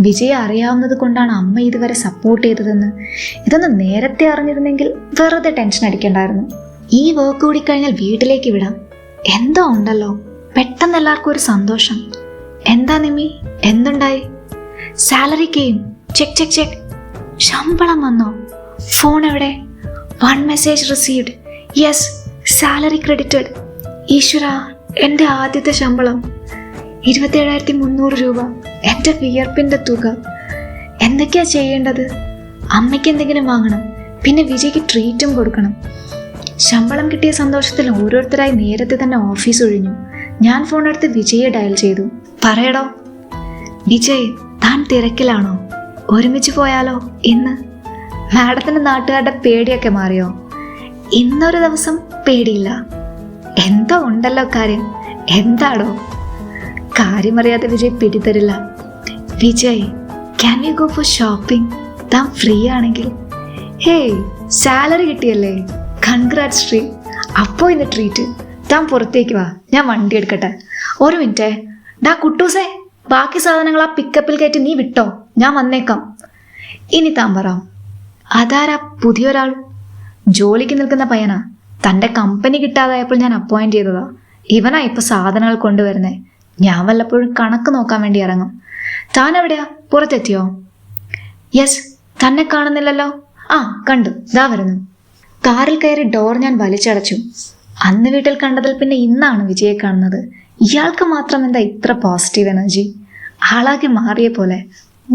വിജയെ അറിയാവുന്നത് കൊണ്ടാണ് അമ്മ ഇതുവരെ സപ്പോർട്ട് ചെയ്തതെന്ന്. ഇതൊന്ന് നേരത്തെ അറിഞ്ഞിരുന്നെങ്കിൽ വെറുതെ ടെൻഷൻ അടിക്കണ്ടായിരുന്നു. ഈ വർക്ക് കൂടി കഴിഞ്ഞാൽ വീട്ടിലേക്ക് വിടാം. എന്തോ ഉണ്ടല്ലോ, പെട്ടെന്ന് എല്ലാവർക്കും ഒരു സന്തോഷം. എന്താ നിമ്മി, എന്തുണ്ടായി? Salary came, check check check. ശമ്പളം വന്നോ? ഫോൺ എവിടെ? 1 message received. Yes, salary credited. ഈശ്വര, എൻ്റെ ആദ്യത്തെ ശമ്പളം 27,300 രൂപ. എൻ്റെ വിയർപ്പിൻ്റെ തുക. എന്തൊക്കെയാ ചെയ്യേണ്ടത്? അമ്മയ്ക്ക് എന്തെങ്കിലും വാങ്ങണം, പിന്നെ വിജയ്ക്ക് ട്രീറ്റും കൊടുക്കണം. ശമ്പളം കിട്ടിയ സന്തോഷത്തിൽ ഓരോരുത്തരായി നേരത്തെ തന്നെ ഓഫീസ് ഒഴിഞ്ഞു. ഞാൻ ഫോൺ എടുത്ത് വിജയെ ഡയൽ ചെയ്തു. പറയടോ. വിജയ്, താൻ തിരക്കിലാണോ? ഒരുമിച്ച് പോയാലോ ഇന്ന്? മാഡത്തിന് നാട്ടുകാരുടെ പേടിയൊക്കെ മാറിയോ? ഇന്നൊരു ദിവസം പേടിയില്ല. എന്തോ ഉണ്ടല്ലോ കാര്യം. എന്താടോ? കാര്യമറിയാതെ വിജയ് പിടിതരില്ല. Vijay, can you go for shopping? താൻ ഫ്രീ ആണെങ്കിൽ. ഹേയ്, സാലറി കിട്ടിയല്ലേ? കൺഗ്രാറ്റ്സ് ശ്രീ. അപ്പോൾ ഇന്ന് ട്രീറ്റ്. താൻ പുറത്തേക്ക് വാ, ഞാൻ വണ്ടി എടുക്കട്ടെ. ഒരു മിനിറ്റേ. ഡാ കുട്ടൂസേ, ബാക്കി സാധനങ്ങൾ ആ പിക്കപ്പിൽ കയറ്റി നീ വിട്ടോ, ഞാൻ വന്നേക്കാം. ഇനി താൻ പറ, അതാരാ പുതിയൊരാൾ? ജോലിക്ക് നിൽക്കുന്ന പയ്യനാ. തൻ്റെ കമ്പനി കിട്ടാതായപ്പോൾ ഞാൻ അപ്പോയിന്റ് ചെയ്തതാ. ഇവനാ ഇപ്പൊ സാധനങ്ങൾ കൊണ്ടുവരുന്നേ. ഞാൻ വല്ലപ്പോഴും കണക്ക് നോക്കാൻ വേണ്ടി ഇറങ്ങും. താൻ എവിടെയാ? പുറത്തെത്തിയോ? യെസ്, തന്നെ കാണുന്നില്ലല്ലോ. ആ, കണ്ടു, ദാ വരുന്നു. കാറിൽ കയറി ഡോർ ഞാൻ വലിച്ചടച്ചു. അന്ന് വീട്ടിൽ കണ്ടതിൽ പിന്നെ ഇന്നാണ് വിജയെ കാണുന്നത്. ഇയാൾക്ക് മാത്രം എന്താ ഇത്ര പോസിറ്റീവ് എനർജി? ആളാകെ മാറിയ പോലെ.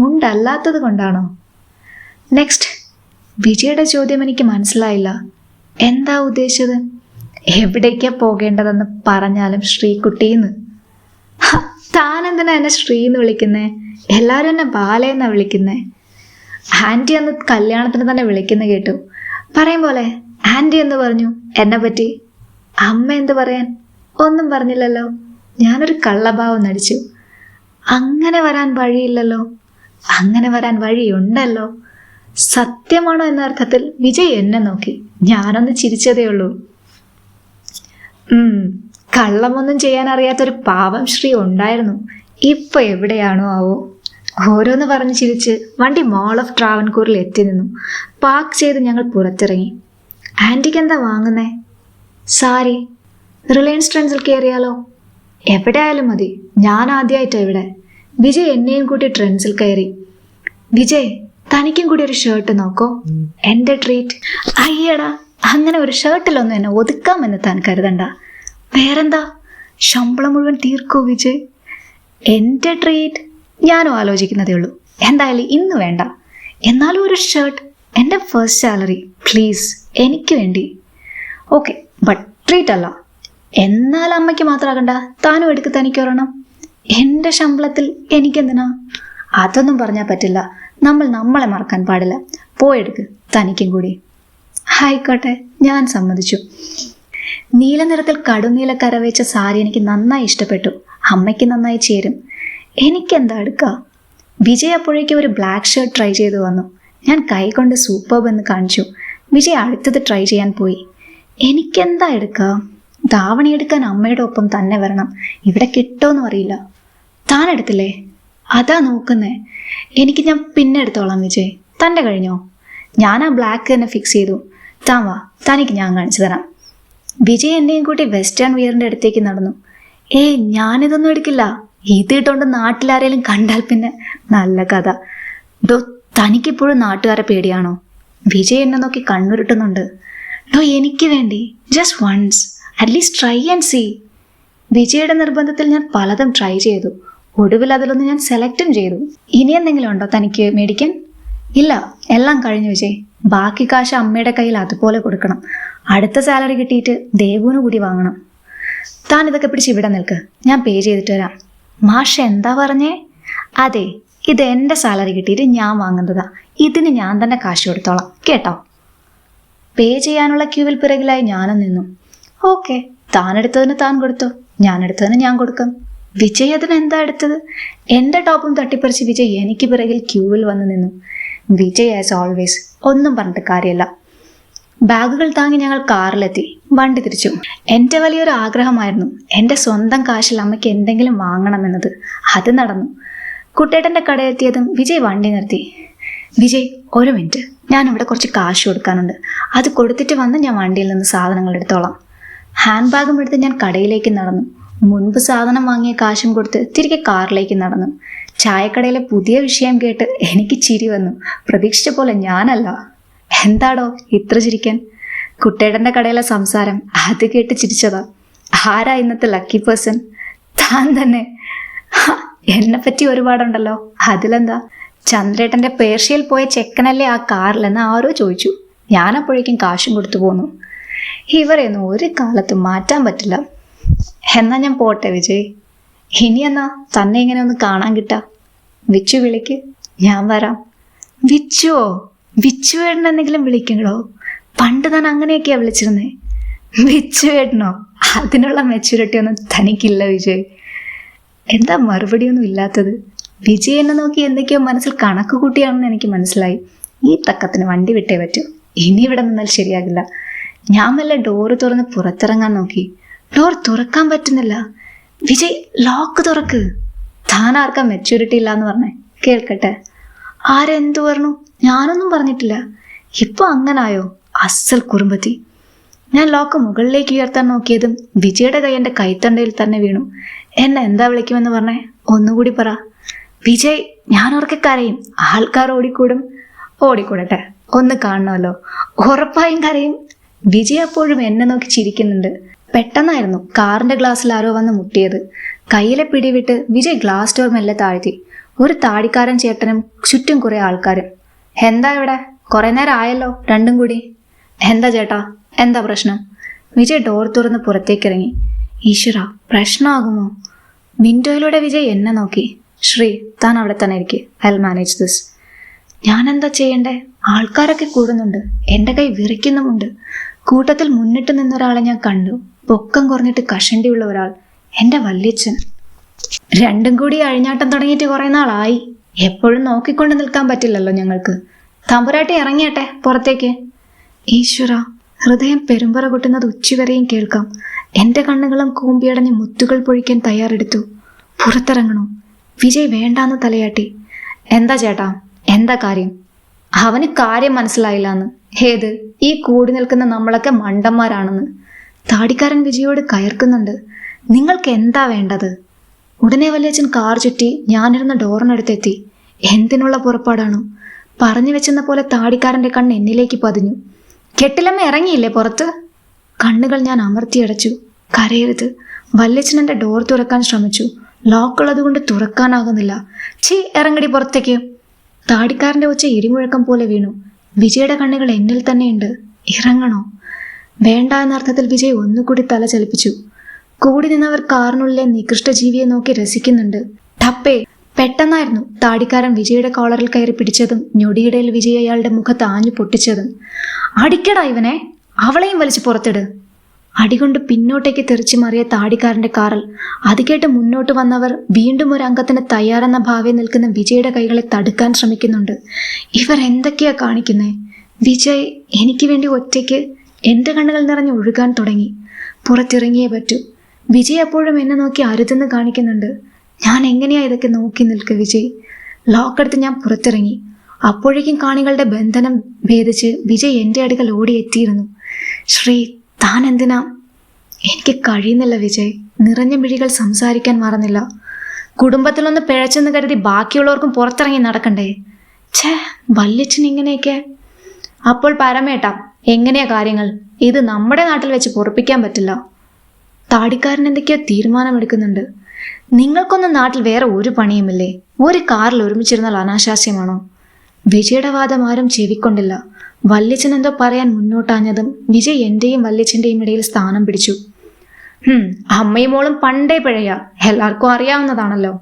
മുണ്ടല്ലാത്തത് കൊണ്ടാണോ? നെക്സ്റ്റ്. വിജയുടെ ചോദ്യം എനിക്ക് മനസ്സിലായില്ല. എന്താ ഉദ്ദേശിച്ചത്? എവിടേക്കാ പോകേണ്ടതെന്ന് പറഞ്ഞാലും ശ്രീകുട്ടിന്ന്. താൻ എന്തിനാ എന്നെ ശ്രീന്ന് വിളിക്കുന്നേ? എല്ലാവരും എന്നെ ബാലയെന്നാ വിളിക്കുന്നേ. ആൻറ്റി അന്ന് കല്യാണത്തിന് തന്നെ വിളിക്കുന്ന കേട്ടു. പറയും പോലെ ആൻറ്റി എന്ന് പറഞ്ഞു എന്നെ പറ്റി. അമ്മ എന്ത് പറയാൻ? ഒന്നും പറഞ്ഞില്ലല്ലോ. ഞാനൊരു കള്ളഭാവം നടിച്ചു. അങ്ങനെ വരാൻ വഴിയില്ലല്ലോ. അങ്ങനെ വരാൻ വഴിയുണ്ടല്ലോ. സത്യമാണോ എന്ന അർത്ഥത്തിൽ വിജയ് എന്നെ നോക്കി. ഞാനൊന്ന് ചിരിച്ചതേ ഉള്ളൂ. കള്ളമൊന്നും ചെയ്യാൻ അറിയാത്തൊരു പാവം ശ്രീ ഉണ്ടായിരുന്നു. ഇപ്പൊ എവിടെയാണോ ആവോ. ഓരോന്ന് പറഞ്ഞ് ചിരിച്ച് വണ്ടി മോൾ ഓഫ് ട്രാവൻകൂറിൽ എത്തി നിന്നു. പാർക്ക് ചെയ്ത് ഞങ്ങൾ പുറത്തിറങ്ങി. ആൻറ്റിക്ക് എന്താ വാങ്ങുന്നേ? സാരി. റിലയൻസ് ട്രെൻഡ്സിൽ കയറിയാലോ? എവിടെ ആയാലും മതി, ഞാൻ ആദ്യമായിട്ടാണ് ഇവിടെ. വിജയ് എന്നെയും കൂട്ടി ട്രെൻഡ്സിൽ കയറി. വിജയ്, തനിക്കും കൂടി ഒരു ഷർട്ട് നോക്കോ, എൻ്റെ ട്രീറ്റ്. അയ്യടാ, അങ്ങനെ ഒരു ഷർട്ടിലൊന്നും എന്നെ ഒതുക്കാമെന്ന് താൻ കരുതണ്ട. വേറെന്താ? ശമ്പളം മുഴുവൻ തീർക്കോ വിജയ്? എൻ്റെ ട്രീറ്റ് ഞാനും ആലോചിക്കുന്നതേ ഉള്ളൂ. എന്തായാലും ഇന്ന് വേണ്ട. എന്നാലും ഒരു ഷർട്ട്, എൻ്റെ ഫസ്റ്റ് സാലറി പ്ലീസ്, എനിക്ക് വേണ്ടി. ഓക്കെ, ബട്ട് ട്രീറ്റ് അല്ല. എന്നാൽ അമ്മയ്ക്ക് മാത്രമാകണ്ട, താനും എടുക്ക് തനിക്കൊരെണ്ണം. എൻ്റെ ശമ്പളത്തിൽ എനിക്കെന്തിനാ? അതൊന്നും പറഞ്ഞാൽ പറ്റില്ല. നമ്മളെ മറക്കാൻ പാടില്ല. പോയെടുക്ക് തനിക്കും കൂടി. ആയിക്കോട്ടെ, ഞാൻ സമ്മതിച്ചു. നീല നിറത്തിൽ കടുനീല കരവേച്ച സാരി എനിക്ക് നന്നായി ഇഷ്ടപ്പെട്ടു. അമ്മയ്ക്ക് നന്നായി ചേരും. എനിക്കെന്താ എടുക്കുക? വിജയ് അപ്പോഴേക്കും ഒരു ബ്ലാക്ക് ഷർട്ട് ട്രൈ ചെയ്തു വന്നു. ഞാൻ കൈകൊണ്ട് സൂപ്പർബ് എന്ന് കാണിച്ചു. വിജയ് അടുത്തത് ട്രൈ ചെയ്യാൻ പോയി. എനിക്കെന്താ എടുക്കുക? ധാവണി എടുക്കാൻ അമ്മയുടെ ഒപ്പം തന്നെ വരണം. ഇവിടെ കിട്ടുമെന്നും അറിയില്ല. താൻ എടുത്തില്ലേ? അതാ നോക്കുന്നേ. ഞാൻ പിന്നെ എടുത്തോളാം വിജയ്. തൻ്റെ കഴിഞ്ഞോ? ഞാൻ ആ ബ്ലാക്ക് തന്നെ ഫിക്സ് ചെയ്തു. താൻ വാ, തനിക്ക് ഞാൻ കാണിച്ചു തരാം. വിജയ് എന്നെയും കൂട്ടി വെസ്റ്റേൺ വിയറിൻ്റെ അടുത്തേക്ക് നടന്നു. ഏയ്, ഞാനിതൊന്നും എടുക്കില്ല. ഇത് ഇട്ടുകൊണ്ട് നാട്ടിലാരെങ്കിലും കണ്ടാൽ പിന്നെ നല്ല കഥ. ഡോ, തനിക്കിപ്പോഴും നാട്ടുകാരെ പേടിയാണോ? വിജയ് എന്നെ നോക്കി കണ്ണുരുട്ടുന്നുണ്ട്. ഡോ, എനിക്ക് വേണ്ടി just once, at least try and see. വിജയുടെ നിർബന്ധത്തിൽ ഞാൻ പലതും ട്രൈ ചെയ്തു. ഒടുവിൽ അതിലൊന്ന് ഞാൻ സെലക്റ്റും ചെയ്തു. ഇനി എന്തെങ്കിലും ഉണ്ടോ തനിക്ക് മേടിക്കാൻ? ഇല്ല, എല്ലാം കഴിഞ്ഞു വിജയ്. ബാക്കി കാശ് അമ്മയുടെ കയ്യിൽ അതുപോലെ കൊടുക്കണം. അടുത്ത സാലറി കിട്ടിയിട്ട് ദേവുവിന് കൂടി വാങ്ങണം. താൻ ഇതൊക്കെ പിടിച്ച് ഇവിടെ നിൽക്ക്, ഞാൻ പേ ചെയ്തിട്ട് വരാം. മാഷ് എന്താ പറഞ്ഞേ? അതെ, ഇത് എൻ്റെ സാലറി കിട്ടിയിട്ട് ഞാൻ വാങ്ങുന്നതാ. ഇതിന് ഞാൻ തന്നെ കാശ് കൊടുത്തോളാം, കേട്ടോ? പേ ചെയ്യാനുള്ള ക്യൂവിൽ പിറകിലായി ഞാനും നിന്നു. ഓക്കെ, താൻ എടുത്തതിന് താൻ കൊടുത്തു, ഞാൻ എടുത്തതിന് ഞാൻ കൊടുക്കാം. വിജയ് അതിന് എന്താ എടുത്തത്? എൻ്റെ ടോപ്പും തട്ടിപ്പറിച്ച് വിജയ് എനിക്ക് പിറകിൽ ക്യൂവിൽ വന്ന് നിന്നു. വിജയ് ആസ് ഓൾവേസ്, ഒന്നും പറഞ്ഞിട്ട് കാര്യമല്ല. ബാഗുകൾ താങ്ങി ഞങ്ങൾ കാറിലെത്തി. വണ്ടി തിരിച്ചു. എൻ്റെ വലിയൊരു ആഗ്രഹമായിരുന്നു എൻ്റെ സ്വന്തം കാശിൽ അമ്മയ്ക്ക് എന്തെങ്കിലും വാങ്ങണമെന്നത്. അത് നടന്നു. കുട്ടേട്ടൻ്റെ കടയെത്തിയതും വിജയ് വണ്ടി നിർത്തി. വിജയ്, ഒരു മിനിറ്റ്, ഞാനിവിടെ കുറച്ച് കാശ് കൊടുക്കാനുണ്ട്. അത് കൊടുത്തിട്ട് വന്ന് ഞാൻ വണ്ടിയിൽ നിന്ന് സാധനങ്ങൾ എടുത്തോളാം. ഹാൻഡ് ബാഗും എടുത്ത് ഞാൻ കടയിലേക്ക് നടന്നു. മുൻപ് സാധനം വാങ്ങിയ കാശും കൊടുത്ത് തിരികെ കാറിലേക്ക് നടന്നു. ചായക്കടയിലെ പുതിയ വിഷയം കേട്ട് എനിക്ക് ചിരി വന്നു. പ്രതീക്ഷിച്ച പോലെ ഞാനല്ല. എന്താടോ ഇത്ര ചിരിക്കാൻ? കുട്ടേട്ടൻ്റെ കടയിലെ സംസാരം അത് കേട്ട് ചിരിച്ചതാ. ആരാ ഇന്നത്തെ ലക്കി പേഴ്സൺ? താൻ തന്നെ. എന്നെപ്പറ്റി ഒരുപാടുണ്ടല്ലോ. അതിലെന്താ? ചന്ദ്രേട്ടൻ്റെ പേർഷ്യയിൽ പോയ ചെക്കനല്ലേ ആ കാറിലെന്ന് ആരോ ചോദിച്ചു. ഞാനപ്പോഴേക്കും കാശും കൊടുത്തു പോന്നു. ഇവരെയൊന്നും ഒരു കാലത്തും മാറ്റാൻ പറ്റില്ല. എന്നാ ഞാൻ പോട്ടെ വിജയ്. ഇനി എന്നാ തന്നെ ഇങ്ങനെ ഒന്ന് കാണാൻ കിട്ടാ? വിച്ചു വിളിക്ക്, ഞാൻ വരാം. വിച്ചുവോ? വിച്ചുവേട്ടൻ എന്തെങ്കിലും വിളിക്കണോ? പണ്ട് താൻ അങ്ങനെയൊക്കെയാ വിളിച്ചിരുന്നേ. വിച്ചുവേട്ടനോ? അതിനുള്ള മെച്യൂരിറ്റി ഒന്നും തനിക്കില്ല വിജയ്. എന്താ മറുപടിയൊന്നും ഇല്ലാത്തത്? വിജയ് എന്നെ നോക്കി എന്തൊക്കെയോ മനസ്സിൽ കണക്ക് കൂട്ടിയാണെന്ന് എനിക്ക് മനസ്സിലായി. ഈ തക്കത്തിന് വണ്ടി വിട്ടേ പറ്റൂ. ഇനി ഇവിടെ നിന്നാൽ ശരിയാകില്ല. ഞാൻ വല്ല ഡോറ് തുറന്ന് പുറത്തിറങ്ങാൻ നോക്കി. ഡോർ തുറക്കാൻ പറ്റുന്നില്ല. വിജയ്, ലോക്ക് തുറക്ക്. താൻ ആർക്കാ മെച്യൂരിറ്റി ഇല്ലാന്ന് പറഞ്ഞേ? കേൾക്കട്ടെ. ആരെന്തു പറഞ്ഞു? ഞാനൊന്നും പറഞ്ഞിട്ടില്ല. ഇപ്പൊ അങ്ങനായോ? അസൽ കുറുമ്പത്തി. ഞാൻ ലോക്ക് മുകളിലേക്ക് ഉയർത്താൻ നോക്കിയതും വിജയുടെ കൈ എൻ്റെ കൈത്തണ്ടയിൽ തന്നെ വീണു. എന്നെ എന്താ വിളിക്കുമെന്ന് പറഞ്ഞേ? ഒന്നുകൂടി പറ. വിജയ്, ഞാൻ ഉറക്കെ കരയും. ആൾക്കാർ ഓടിക്കൂടും. ഓടിക്കൂടട്ടെ, ഒന്ന് കാണണമല്ലോ. ഉറപ്പായും കരയും. വിജയ് അപ്പോഴും എന്നെ നോക്കി ചിരിക്കുന്നുണ്ട്. പെട്ടെന്നായിരുന്നു കാറിന്റെ ഗ്ലാസ്സിൽ ആരോ വന്ന് മുട്ടിയത്. കയ്യിലെ പിടിവിട്ട് വിജയ് ഗ്ലാസ് ഡോർ മെല്ലെ താഴ്ത്തി. ഒരു താടിക്കാരൻ ചേട്ടനും ചുറ്റും കുറെ ആൾക്കാരും. എന്താ ഇവിടെ? കുറെ നേരം ആയല്ലോ രണ്ടും കൂടി. എന്താ ചേട്ടാ, എന്താ പ്രശ്നം? വിജയ് ഡോർ തുറന്ന് പുറത്തേക്കിറങ്ങി. ഈശ്വര, പ്രശ്നമാകുമോ? വിൻഡോയിലൂടെ വിജയ് എന്നെ നോക്കി. ശ്രീ, താൻ അവിടെ തന്നെ ഇരിക്കെ. I will manage this. ഞാൻ എന്താ ചെയ്യണ്ടേ? ആൾക്കാരൊക്കെ കൂടുന്നുണ്ട്. എൻ്റെ കൈ വിറയ്ക്കുന്നുമുണ്ട്. കൂട്ടത്തിൽ മുന്നിട്ട് നിന്നൊരാളെ ഞാൻ കണ്ടു. പൊക്കം കുറഞ്ഞിട്ട് കഷണ്ടിയുള്ള ഒരാൾ. എൻ്റെ വല്യച്ഛൻ. രണ്ടും കൂടി അഴിഞ്ഞാട്ടം തുടങ്ങിയിട്ട് കുറെ നാളായി. എപ്പോഴും നോക്കിക്കൊണ്ട് നിൽക്കാൻ പറ്റില്ലല്ലോ ഞങ്ങൾക്ക്. തമ്പുരാട്ടി ഇറങ്ങിയട്ടെ പുറത്തേക്ക്. ഈശ്വര, ഹൃദയം പെരുമ്പറ കൊട്ടുന്നത് ഉച്ചവരെയും കേൾക്കാം. എൻ്റെ കണ്ണുകളും കൂമ്പിയടഞ്ഞ് മുത്തുകൾ പൊഴിക്കാൻ തയ്യാറെടുത്തു. പുറത്തിറങ്ങണോ? വിജയ് വേണ്ടാന്ന് തലയാട്ടി. എന്താ ചേട്ടാ, എന്താ കാര്യം? അവന് കാര്യം മനസ്സിലായില്ലാന്ന്. ഏത്? ഈ കൂടി നിൽക്കുന്ന നമ്മളൊക്കെ മണ്ടന്മാരാണെന്ന്. താടിക്കാരൻ വിജയോട് കയർക്കുന്നുണ്ട്. നിങ്ങൾക്ക് എന്താ വേണ്ടത്? ഉടനെ വല്യച്ഛൻ കാർ ചുറ്റി ഞാനിരുന്ന ഡോറിനടുത്തെത്തി. എന്തിനുള്ള പുറപ്പാടാണോ? പറഞ്ഞു വെച്ചെന്ന പോലെ താടിക്കാരൻ്റെ കണ്ണ് എന്നിലേക്ക് പതിഞ്ഞു. കെട്ടിലമ്മ ഇറങ്ങിയില്ലേ പുറത്ത്? കണ്ണുകൾ ഞാൻ അമർത്തിയടച്ചു. കരയരുത്. വല്യച്ഛൻ എൻ്റെ ഡോർ തുറക്കാൻ ശ്രമിച്ചു. ലോക്കുള്ളത് കൊണ്ട് തുറക്കാനാകുന്നില്ല. ഛീ, ഇറങ്ങടി പുറത്തേക്ക്. താടിക്കാരൻ്റെ ഒച്ച ഇടിമുഴക്കം പോലെ വീണു. വിജയുടെ കണ്ണുകൾ എന്നിൽ തന്നെയുണ്ട്. ഇറങ്ങണോ? വേണ്ട എന്നർത്ഥത്തിൽ വിജയ് ഒന്നുകൂടി തല ചലിപ്പിച്ചു. കൂടി നിന്നവർ കാറിനുള്ളിലെ നികൃഷ്ട ജീവിയെ നോക്കി രസിക്കുന്നുണ്ട്. ടപ്പേ! പെട്ടെന്നായിരുന്നു താടിക്കാരൻ വിജയുടെ കോളറിൽ കയറി പിടിച്ചതും ഞൊടിയിടയിൽ വിജയ് അയാളുടെ മുഖത്ത് ആഞ്ഞു പൊട്ടിച്ചതും. അടിക്കടാ ഇവനെ, അവളെയും വലിച്ചു പുറത്തിട്. അടികൊണ്ട് പിന്നോട്ടേക്ക് തെറിച്ചു മാറിയ താടിക്കാരന്റെ കാറിൽ അത് കേട്ട് മുന്നോട്ട് വന്നവർ വീണ്ടും ഒരു അംഗത്തിന് തയ്യാറെന്ന ഭാവയിൽ നിൽക്കുന്ന വിജയുടെ കൈകളെ തടുക്കാൻ ശ്രമിക്കുന്നുണ്ട്. ഇവർ എന്തൊക്കെയാ കാണിക്കുന്നേ? വിജയ് എനിക്ക് വേണ്ടി ഒറ്റയ്ക്ക്. എൻ്റെ കണ്ണുകൾ നിറഞ്ഞ് ഒഴുകാൻ തുടങ്ങി. പുറത്തിറങ്ങിയേ പറ്റൂ. വിജയ് അപ്പോഴും എന്നെ നോക്കി അരുതെന്ന് കാണിക്കുന്നുണ്ട്. ഞാൻ എങ്ങനെയാ ഇതൊക്കെ നോക്കി നിൽക്കുക വിജയ്? ലോക്കെടുത്ത് ഞാൻ പുറത്തിറങ്ങി. അപ്പോഴേക്കും കാണികളുടെ ബന്ധനം ഭേദിച്ച് വിജയ് എൻ്റെ അടുക്കൽ ഓടിയെത്തിയിരുന്നു. ശ്രീ, താൻ എന്തിനാ? എനിക്ക് കഴിയുന്നില്ല വിജയ്. നിറഞ്ഞ മിഴികൾ സംസാരിക്കാൻ മറന്നില്ല. കുടുംബത്തിലൊന്ന് പിഴച്ചെന്ന് കരുതി ബാക്കിയുള്ളവർക്കും പുറത്തിറങ്ങി നടക്കണ്ടേ? ഛേ, വല്യച്ഛൻ ഇങ്ങനെയൊക്കെ. അപ്പോൾ പരമേട്ടാ, എങ്ങനെയാ കാര്യങ്ങൾ? ഇത് നമ്മുടെ നാട്ടിൽ വെച്ച് പൊറപ്പിക്കാൻ പറ്റില്ല. താടിക്കാരൻ എന്തൊക്കെയോ തീരുമാനമെടുക്കുന്നുണ്ട്. നിങ്ങൾക്കൊന്നും നാട്ടിൽ വേറെ ഒരു പണിയുമില്ലേ? ഒരു കാറിൽ ഒരുമിച്ചിരുന്നാൽ അനാശാസ്യമാണോ? വിജയുടെ വാദം ആരും ചെവിക്കൊണ്ടില്ല. വല്യച്ഛൻ എന്തോ പറയാൻ മുന്നോട്ടാഞ്ഞതും വിജയ് എൻ്റെയും വല്യച്ഛൻ്റെയും ഇടയിൽ സ്ഥാനം പിടിച്ചു. അമ്മയും മോളും പണ്ടേ പിഴയാ, എല്ലാവർക്കും അറിയാവുന്നതാണല്ലോ.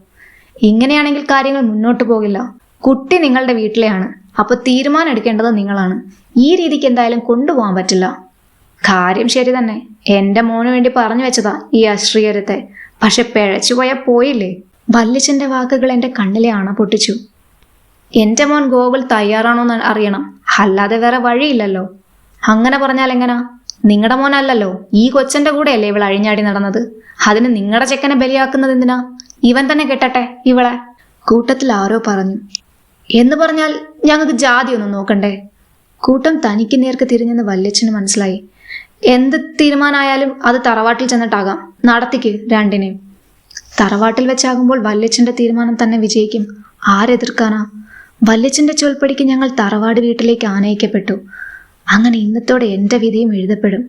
ഇങ്ങനെയാണെങ്കിൽ കാര്യങ്ങൾ മുന്നോട്ട് പോകില്ല. കുട്ടി നിങ്ങളുടെ വീട്ടിലെയാണ്. അപ്പൊ തീരുമാനം എടുക്കേണ്ടത് നിങ്ങളാണ്. ഈ രീതിക്ക് എന്തായാലും കൊണ്ടുപോകാൻ പറ്റില്ല. കാര്യം ശരി തന്നെ. എൻ്റെ മോന് വേണ്ടി പറഞ്ഞു വെച്ചതാ ഈ അശ്രീകരത്തെ. പക്ഷെ പിഴച്ചുപോയാൽ പോയില്ലേ? വല്യച്ഛൻ്റെ വാക്കുകൾ എൻ്റെ കണ്ണിലെ അണ പൊട്ടിച്ചു. എൻ്റെ മോൻ ഗോകുൽ തയ്യാറാണോന്ന് അറിയണം, അല്ലാതെ വേറെ വഴിയില്ലല്ലോ. അങ്ങനെ പറഞ്ഞാൽ എങ്ങനാ? നിങ്ങളുടെ മോനല്ലല്ലോ, ഈ കൊച്ചൻ്റെ കൂടെയല്ലേ ഇവൾ അഴിഞ്ഞാടി നടന്നത്. അതിന് നിങ്ങളുടെ ചെക്കനെ ബലിയാക്കുന്നത് എന്തിനാ? ഇവൻ തന്നെ കെട്ടട്ടെ ഇവളെ. കൂട്ടത്തിൽ ആരോ പറഞ്ഞു. എന്ന് പറഞ്ഞാൽ ഞങ്ങൾക്ക് ജാതിയൊന്നും നോക്കണ്ടേ? കൂട്ടം തനിക്ക് നേർക്ക് തിരിഞ്ഞെന്ന് വല്യച്ഛന് മനസ്സിലായി. എന്ത് തീരുമാനമായാലും അത് തറവാട്ടിൽ ചെന്നിട്ടാകാം, നടത്തിക്ക് രണ്ടിനെയും. തറവാട്ടിൽ വെച്ചാകുമ്പോൾ വല്യച്ഛന്റെ തീരുമാനം തന്നെ വിജയിക്കും. ആരെതിർക്കാനാ? വല്യച്ഛന്റെ ചൊൽപ്പടിക്ക് ഞങ്ങൾ തറവാട് വീട്ടിലേക്ക് ആനയിക്കപ്പെട്ടു. അങ്ങനെ ഇന്നത്തോടെ എൻ്റെ വിധിയും എഴുതപ്പെടും.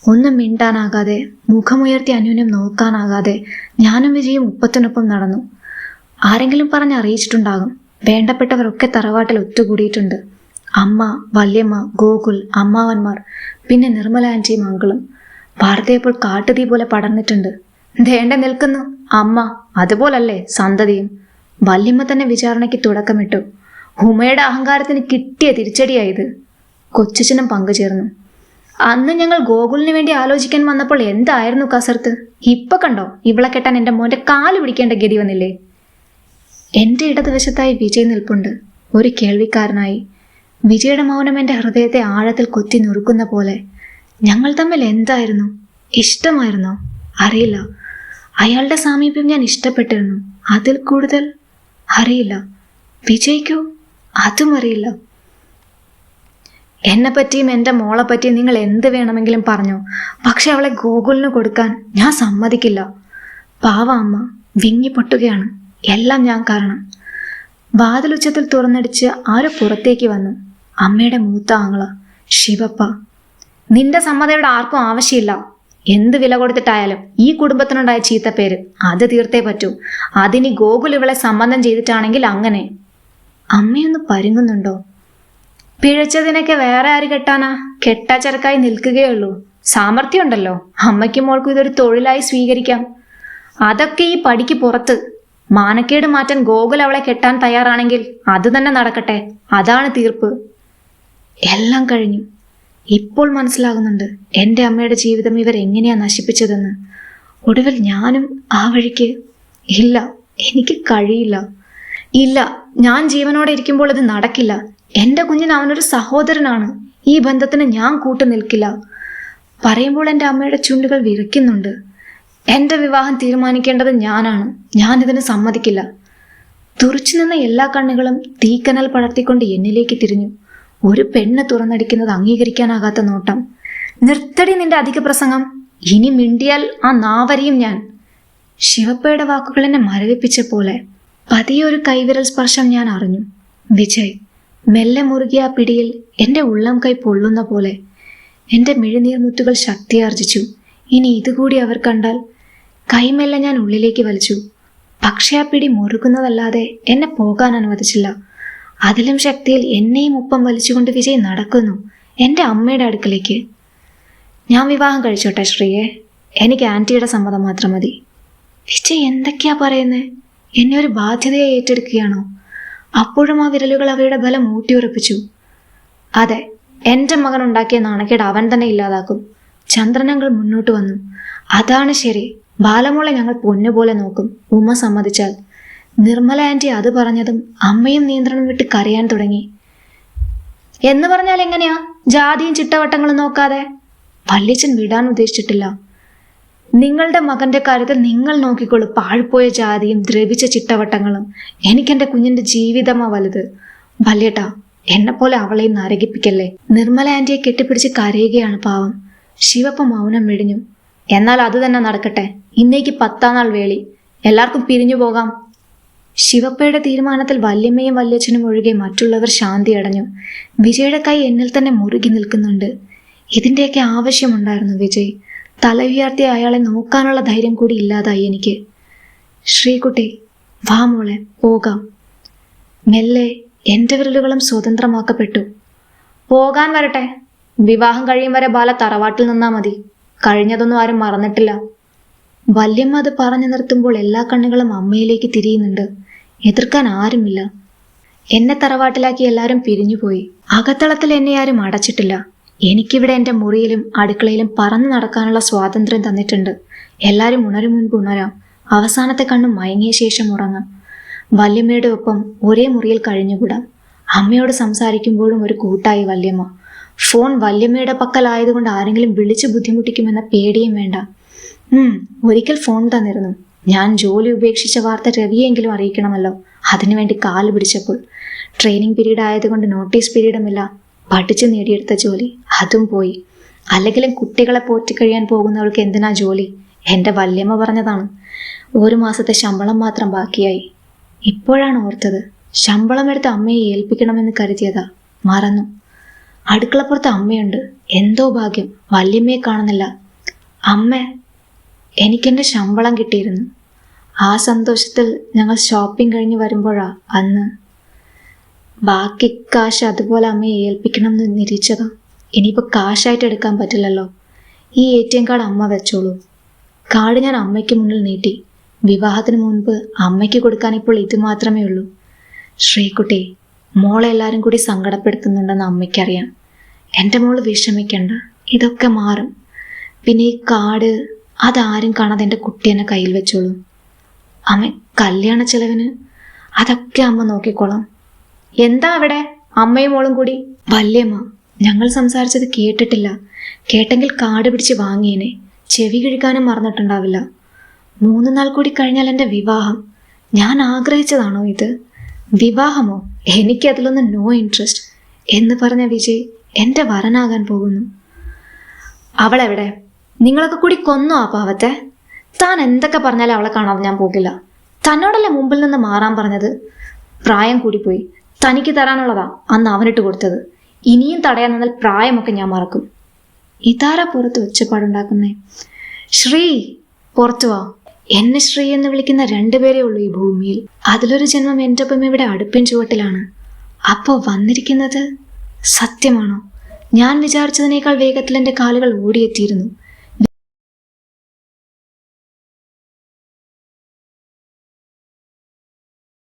ഒന്നും മിണ്ടാനാകാതെ, മുഖമുയർത്തി അന്യോന്യം നോക്കാനാകാതെ ഞാനും വിജയും ഒപ്പത്തിനൊപ്പം നടന്നു. ആരെങ്കിലും പറഞ്ഞറിയിച്ചിട്ടുണ്ടാകും. വേണ്ടപ്പെട്ടവരൊക്കെ തറവാട്ടിൽ ഒത്തുകൂടിയിട്ടുണ്ട്. അമ്മ, വല്യമ്മ, ഗോകുൽ, അമ്മാവന്മാർ, പിന്നെ നിർമ്മല ആൻറ്റിയും അങ്കിളും. വാർത്തയപ്പോൾ കാട്ടുതീ പോലെ പടർന്നിട്ടുണ്ട്. ദേണ്ട നിൽക്കുന്നു അമ്മ, അതുപോലല്ലേ സന്തതിയും. വല്യമ്മ തന്നെ വിചാരണയ്ക്ക് തുടക്കമിട്ടു. ഉമയുടെ അഹങ്കാരത്തിന് കിട്ടിയ തിരിച്ചടിയായത്. കൊച്ചച്ഛനും പങ്കുചേർന്നു. അന്ന് ഞങ്ങൾ ഗോകുലിന് വേണ്ടി ആലോചിക്കാൻ വന്നപ്പോൾ എന്തായിരുന്നു കസർത്ത്? ഇപ്പൊ കണ്ടോ, ഇവളെ കെട്ടാൻ എൻ്റെ മോൻ്റെ കാല് പിടിക്കേണ്ട ഗതി വന്നില്ലേ? എൻ്റെ ഇടതുവശത്തായി വിജയ് നിൽപ്പുണ്ട്, ഒരു കേൾവിക്കാരനായി. വിജയുടെ മൗനം എൻ്റെ ഹൃദയത്തെ ആഴത്തിൽ കൊത്തി നുറുക്കുന്ന പോലെ. ഞങ്ങൾ തമ്മിൽ എന്തായിരുന്നു? ഇഷ്ടമായിരുന്നോ? അറിയില്ല. അയാളുടെ സാമീപ്യം ഞാൻ ഇഷ്ടപ്പെട്ടിരുന്നു. അതിൽ കൂടുതൽ അറിയില്ല. വിജയ്ക്കോ? അതും അറിയില്ല. എന്നെപ്പറ്റിയും എൻ്റെ മോളെ പറ്റിയും നിങ്ങൾ എന്ത് വേണമെങ്കിലും പറഞ്ഞോ, പക്ഷെ അവളെ ഗോകുലിന് കൊടുക്കാൻ ഞാൻ സമ്മതിക്കില്ല. പാവ അമ്മ വിങ്ങിപ്പൊട്ടുകയാണ്. എല്ലാം ഞാൻ കാരണം. വാതിലുച്ചത്തിൽ തുറന്നടിച്ച് ആരോ പുറത്തേക്ക് വന്നു. അമ്മയുടെ മൂത്ത ആങ്ങള ശിവപ്പ. നിന്റെ സമ്മതയുടെ ആർക്കും ആവശ്യമില്ല. എന്ത് വില കൊടുത്തിട്ടായാലും ഈ കുടുംബത്തിനുണ്ടായ ചീത്തപ്പേര് അത് തീർത്തേ പറ്റൂ. അതിനി ഗോകുൽ ഇവളെ സംബന്ധം ചെയ്തിട്ടാണെങ്കിൽ അങ്ങനെ. അമ്മയൊന്ന് പരുങ്ങുന്നുണ്ടോ? പിഴച്ചതിനൊക്കെ വേറെ ആര് കെട്ടാനാ? കെട്ടാച്ചരക്കായി നിൽക്കുകയുള്ളൂ. സാമർഥ്യം ഉണ്ടല്ലോ. അമ്മയ്ക്കും മോൾക്കും ഇതൊരു തൊഴിലായി സ്വീകരിക്കാം. അതൊക്കെ ഈ പടിക്ക് പുറത്ത്. മാനക്കേട് മാറ്റാൻ ഗോകുൽ അവളെ കെട്ടാൻ തയ്യാറാണെങ്കിൽ അത് തന്നെ നടക്കട്ടെ. അതാണ് തീർപ്പ്. എല്ലാം കഴിഞ്ഞു. ഇപ്പോൾ മനസ്സിലാകുന്നുണ്ട് എൻ്റെ അമ്മയുടെ ജീവിതം ഇവരെങ്ങനെയാ നശിപ്പിച്ചതെന്ന്. ഒടുവിൽ ഞാനും ആ വഴിക്ക്. ഇല്ല, എനിക്ക് കഴിയില്ല. ഇല്ല, ഞാൻ ജീവനോടെ ഇരിക്കുമ്പോൾ അത് നടക്കില്ല. എൻ്റെ കുഞ്ഞിന് അവനൊരു സഹോദരനാണ്. ഈ ബന്ധത്തിന് ഞാൻ കൂട്ടു നിൽക്കില്ല. പറയുമ്പോൾ എൻ്റെ അമ്മയുടെ ചുണ്ടുകൾ വിറയ്ക്കുന്നുണ്ട്. എൻ്റെ വിവാഹം തീരുമാനിക്കേണ്ടത് ഞാനാണ്. ഞാനിതിന് സമ്മതിക്കില്ല. തുറച്ചു നിന്ന എല്ലാ കണ്ണുകളും തീക്കനൽ പടർത്തിക്കൊണ്ട് എന്നിലേക്ക് തിരിഞ്ഞു. ഒരു പെണ്ണ് തുറന്നടിക്കുന്നത് അംഗീകരിക്കാനാകാത്ത നോട്ടം. നിർത്തടി നിന്റെ അധിക പ്രസംഗം. ഇനി മിണ്ടിയാൽ ആ നാവരിയും ഞാൻ. ശിവപ്പയുടെ വാക്കുകൾ എന്നെ മരവിപ്പിച്ച പോലെ. പതിയൊരു കൈവിരൽ സ്പർശം ഞാൻ അറിഞ്ഞു. വിജയ്. മെല്ലെ മുറുകിയ ആ പിടിയിൽ എൻ്റെ ഉള്ളം കൈ പൊള്ളുന്ന പോലെ. എൻ്റെ മിഴുനീർ മുത്തുകൾ ശക്തിയാർജിച്ചു. ഇനി ഇതുകൂടി അവർ കണ്ടാൽ. കൈമെല്ലെ ഞാൻ ഉള്ളിലേക്ക് വലിച്ചു. പക്ഷെ ആ പിടി മുറുകുന്നതല്ലാതെ എന്നെ പോകാൻ അനുവദിച്ചില്ല. അതിലും ശക്തിയിൽ എന്നെയും ഒപ്പം വലിച്ചുകൊണ്ട് വിജയ് നടക്കുന്നു എൻ്റെ അമ്മയുടെ അടുക്കലേക്ക്. ഞാൻ വിവാഹം കഴിച്ചോട്ടെ ശ്രീയെ? എനിക്ക് ആൻറ്റിയുടെ സമ്മതം മാത്രം മതി. വിജയ് എന്തൊക്കെയാ പറയുന്നേ? എന്നെ ഒരു ബാധ്യതയെ ഏറ്റെടുക്കുകയാണോ? അപ്പോഴും ആ വിരലുകൾ അവയുടെ ബലം ഊട്ടിയുറപ്പിച്ചു. അതെ, എൻ്റെ മകൻ ഉണ്ടാക്കിയ നാണക്കേട് അവൻ തന്നെ ഇല്ലാതാക്കും. ചന്ദ്രനങ്ങൾ മുന്നോട്ട് വന്നു. അതാണ് ശരി. ബാലമോളെ ഞങ്ങൾ പൊന്നുപോലെ നോക്കും, ഉമ്മ സമ്മതിച്ചാൽ. നിർമ്മല ആൻറ്റി അത് പറഞ്ഞതും അമ്മയും നിയന്ത്രണം വിട്ട് കരയാൻ തുടങ്ങി. എന്ന് പറഞ്ഞാൽ എങ്ങനെയാ? ജാതിയും ചിട്ടവട്ടങ്ങളും നോക്കാതെ? വല്യച്ഛൻ വിടാൻ ഉദ്ദേശിച്ചിട്ടില്ല. നിങ്ങളുടെ മകന്റെ കാര്യത്തിൽ നിങ്ങൾ നോക്കിക്കോളൂ. പാഴ്പോയ ജാതിയും ദ്രവിച്ച ചിട്ടവട്ടങ്ങളും. എനിക്കെന്റെ കുഞ്ഞിന്റെ ജീവിതമാ വലുത്. വല്യേട്ടാ, എന്നെപ്പോലെ അവളെയും നരകിപ്പിക്കല്ലേ. നിർമ്മല ആൻറ്റിയെ കെട്ടിപ്പിടിച്ച് കരയുകയാണ് പാവം. ശിവപ്പ മൗനം വെടിഞ്ഞു. എന്നാൽ അത് തന്നെ നടക്കട്ടെ. ഇന്നേക്ക് 10-ാം നാൾ വേളി. എല്ലാവർക്കും പിരിഞ്ഞു പോകാം. ശിവപ്പയുടെ തീരുമാനത്തിൽ വല്യമ്മയും വല്യച്ഛനും ഒഴികെ മറ്റുള്ളവർ ശാന്തി അടഞ്ഞു. വിജയുടെ കൈ എന്നിൽ തന്നെ മുറുകി നിൽക്കുന്നുണ്ട്. ഇതിൻ്റെയൊക്കെ ആവശ്യമുണ്ടായിരുന്നു വിജയ്. തല ഉയർത്തി അയാളെ നോക്കാനുള്ള ധൈര്യം കൂടി ഇല്ലാതായി എനിക്ക്. ശ്രീകുട്ടി, വാ മോളെ, പോകാം. മെല്ലെ എൻ്റെ വിരലുകളും സ്വതന്ത്രമാക്കപ്പെട്ടു. പോകാൻ വരട്ടെ. വിവാഹം കഴിയും വരെ ബാല തറവാട്ടിൽ നിന്നാ മതി. കഴിഞ്ഞതൊന്നും ആരും മറന്നിട്ടില്ല. വല്യമ്മ അത് പറഞ്ഞു നിർത്തുമ്പോൾ എല്ലാ കണ്ണുകളും അമ്മയിലേക്ക് തിരിയുന്നുണ്ട്. എതിർക്കാൻ ആരുമില്ല. എന്നെ തറവാട്ടിലാക്കി എല്ലാവരും പിരിഞ്ഞുപോയി. അകത്തളത്തിൽ എന്നെ ആരും അടച്ചിട്ടില്ല. എനിക്കിവിടെ എൻ്റെ മുറിയിലും അടുക്കളയിലും പറന്നു നടക്കാനുള്ള സ്വാതന്ത്ര്യം തന്നിട്ടുണ്ട്. എല്ലാവരും ഉണരും മുൻപ് ഉണരാം. അവസാനത്തെ കണ്ണും മയങ്ങിയ ശേഷം ഉറങ്ങാം. വല്യമ്മയുടെ ഒപ്പം ഒരേ മുറിയിൽ കഴിഞ്ഞുകൂടാം. അമ്മയോട് സംസാരിക്കുമ്പോഴും ഒരു കൂട്ടായി വല്യമ്മ. ഫോൺ വല്യമ്മയുടെ പക്കലായതുകൊണ്ട് ആരെങ്കിലും വിളിച്ച് ബുദ്ധിമുട്ടിക്കുമെന്ന പേടിയും വേണ്ട. ഒരിക്കൽ ഫോൺ തന്നിരുന്നു. ഞാൻ ജോലി ഉപേക്ഷിച്ച വാർത്ത രവിയെങ്കിലും അറിയിക്കണമല്ലോ. അതിനുവേണ്ടി കാല് പിടിച്ചപ്പോൾ ട്രെയിനിങ് പീരീഡ് ആയതുകൊണ്ട് നോട്ടീസ് പീരീഡുമില്ല. പഠിച്ച് നേടിയെടുത്ത ജോലി അതും പോയി. അല്ലെങ്കിലും കുട്ടികളെ പോറ്റിക്കഴിയാൻ പോകുന്നവൾക്ക് എന്തിനാ ജോലി? എൻ്റെ വല്യമ്മ പറഞ്ഞതാണ്. 1 മാസത്തെ ശമ്പളം മാത്രം ബാക്കിയായി. ഇപ്പോഴാണ് ഓർത്തത്. ശമ്പളം എടുത്ത് അമ്മയെ ഏൽപ്പിക്കണമെന്ന് കരുതിയതാ, മറന്നു. അടുക്കളപ്പുറത്ത് അമ്മയുണ്ട്. എന്തോ ഭാഗ്യം, വല്യമ്മയെ കാണുന്നില്ല. അമ്മ, എനിക്കെൻ്റെ ശമ്പളം കിട്ടിയിരുന്നു. ആ സന്തോഷത്തിൽ ഞങ്ങൾ ഷോപ്പിംഗ് കഴിഞ്ഞ് വരുമ്പോഴാ അന്ന്. ബാക്കി കാശ് അതുപോലെ അമ്മയെ ഏൽപ്പിക്കണം എന്ന് നിരീക്ഷതാ. ഇനിയിപ്പോൾ കാശായിട്ട് എടുക്കാൻ പറ്റില്ലല്ലോ. ഈ ATM കാർഡ് അമ്മ വെച്ചോളൂ. കാർഡ് ഞാൻ അമ്മയ്ക്ക് മുന്നിൽ നീട്ടി. വിവാഹത്തിന് മുൻപ് അമ്മയ്ക്ക് കൊടുക്കാൻ ഇപ്പോൾ ഇത് മാത്രമേ ഉള്ളൂ. ശ്രീകുട്ടി, മോളെ എല്ലാവരും കൂടി സങ്കടപ്പെടുത്തുന്നുണ്ടെന്ന് അമ്മയ്ക്കറിയാം. എൻ്റെ മോള് വിഷമിക്കണ്ട, ഇതൊക്കെ മാറും. പിന്നെ ഈ കാർഡ് അതാരും കാണാതെ എൻ്റെ കുട്ടി എന്നെ കയ്യിൽ വെച്ചോളൂ. അമ്മ, കല്യാണ ചെലവിന് അതൊക്കെ അമ്മ നോക്കിക്കോളാം. എന്താ അവിടെ അമ്മയും മോളും കൂടി? വല്യമ്മ, ഞങ്ങൾ സംസാരിച്ചത് കേട്ടിട്ടില്ല. കേട്ടെങ്കിൽ കാർഡ് പിടിച്ച് വാങ്ങിയേനെ. ചെവി കിഴുകാനും മറന്നിട്ടുണ്ടാവില്ല. 3 നാൾ കൂടി കഴിഞ്ഞാൽ എൻ്റെ വിവാഹം. ഞാൻ ആഗ്രഹിച്ചതാണോ ഇത്? വിവാഹമോ? എനിക്കതിലൊന്നും നോ ഇൻട്രസ്റ്റ് എന്ന് പറഞ്ഞ വിജയ് എൻ്റെ വരനാകാൻ പോകുന്നു. അവളെവിടെ? നിങ്ങളൊക്കെ കൂടി കൊന്നോ ആ പാവത്തെ? താൻ എന്തൊക്കെ പറഞ്ഞാലും അവളെ കാണാതെ ഞാൻ പോകില്ല. തന്നോടല്ലേ മുമ്പിൽ നിന്ന് മാറാൻ പറഞ്ഞത്? പ്രായം കൂടിപ്പോയി. തനിക്ക് തരാനുള്ളതാ അന്ന് അവനിട്ട് കൊടുത്തത്. ഇനിയും തടയാൻ നിന്നാൽ പ്രായമൊക്കെ ഞാൻ മറക്കും. ഇതാരാ പുറത്ത് ഒച്ചപ്പാടുണ്ടാക്കുന്നേ? ശ്രീ, പുറത്തു വാ. എന്നെ ശ്രീ എന്ന് വിളിക്കുന്ന 2 പേരേ ഉള്ളൂ ഈ ഭൂമിയിൽ. അതിലൊരു ജന്മം എൻ്റെ ഒപ്പം ഇവിടെ അടുപ്പിൻ ചുവട്ടിലാണ്. അപ്പോ വന്നിരിക്കുന്നത് സത്യമാണോ? ഞാൻ വിചാരിച്ചതിനേക്കാൾ വേഗത്തിൽ എൻ്റെ കാലുകൾ ഓടിയെത്തിയിരുന്നു.